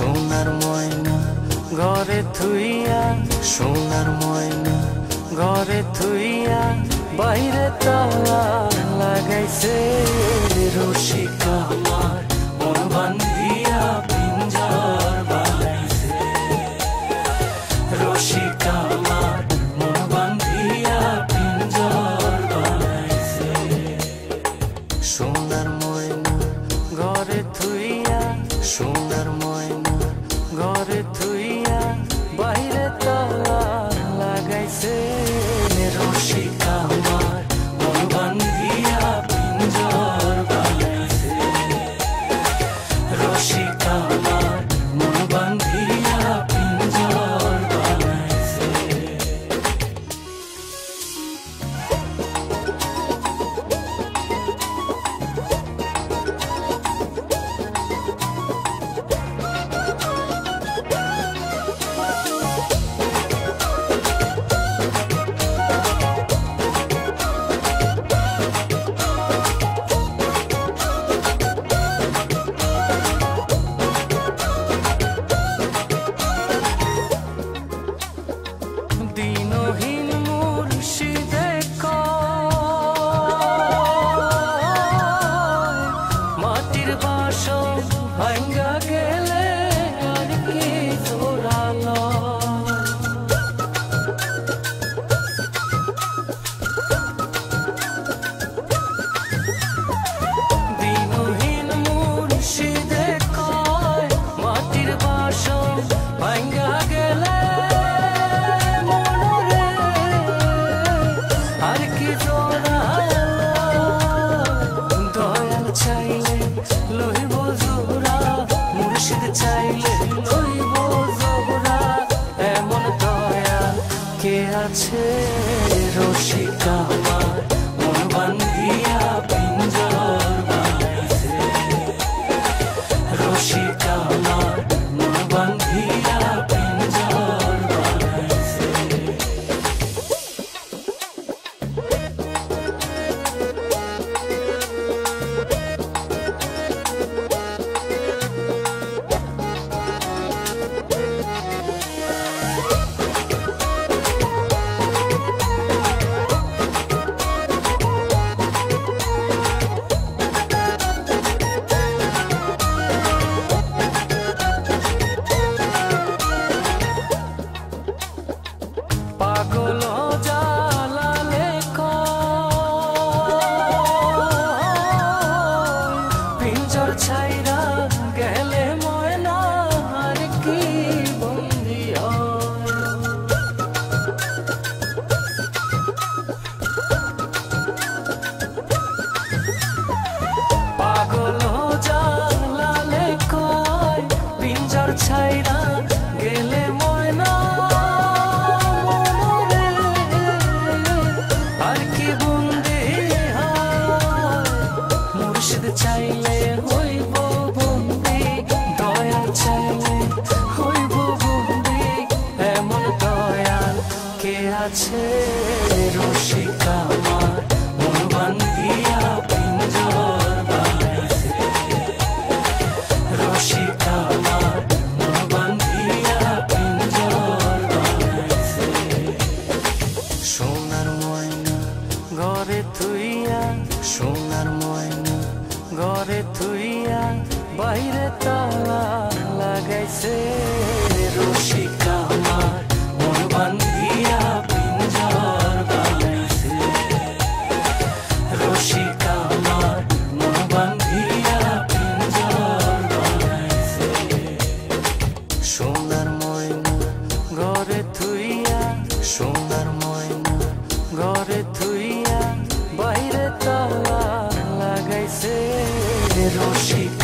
সোনার ময়না ঘরে থুইয়া, সোনার ময়না ঘরে থুইয়া, বাইরে তালা লাগাইছে রসিক আমার মন বান্ধিয়া পিঞ্জর বানাইছে। রসিক আমার মন বান্ধিয়া পিঞ্জর বানাইছে। সোনার ময়না ঘরে থুইয়া, সোনার ময়না ঘরে থুইয়া, বাইরে তালা লাগাইছে রসিক আমার মন বান্ধিয়া পিঞ্জর বানাইছে। রসিক আমার মন বান্ধিয়া পিঞ্জর বানাইছে। দিনহীন মুর্শিদে মাটির বাসন ভাঙ্গা গেলে আর কি জোড়ালো। দিনহীন মুর্শিদে মাটির বাসন ভাঙ্গা গেলে চাইলে লইব জোড়া, মুর্শিদ চাইলে লইব জোড়া, এমন দয়া কে আছে রসিক আমার মন বান্ধিয়া পিঞ্জর বানাইছে। রসিক আমার মন বান্ধিয়া পিঞ্জর বানাইছে। পাগল জালালে পিঞ্জর ছাইরা গেলে ময়না আর কি বন্দি হয়। পাগল জালালে পিঞ্জর ছাইরা গেলে ময়না চাইলে হইব বন্দি, দয়া চাইলে হইব বন্দি, এমন দয়াল কে আছে রসিক আমার মন বান্ধিয়া পিঞ্জর বানাইছে। রসিক আমার মন বান্ধিয়া পিঞ্জর বানাইছে। সোনার ময়না ঘরে থুইয়া, সোনার ময়না ঘরে থুইয়া, বাইরে তালা লাগাইছে রসিক আমার মন বান্ধিয়া পিঞ্জর বানাইছে। রসিক আমার মন বান্ধিয়া পিঞ্জর বানাইছে। সোনার ময়না ঘরে থুইয়া, সোনার ময়না ঘরে থুইয়া, বাইরে তালা লাগাইছে রসিক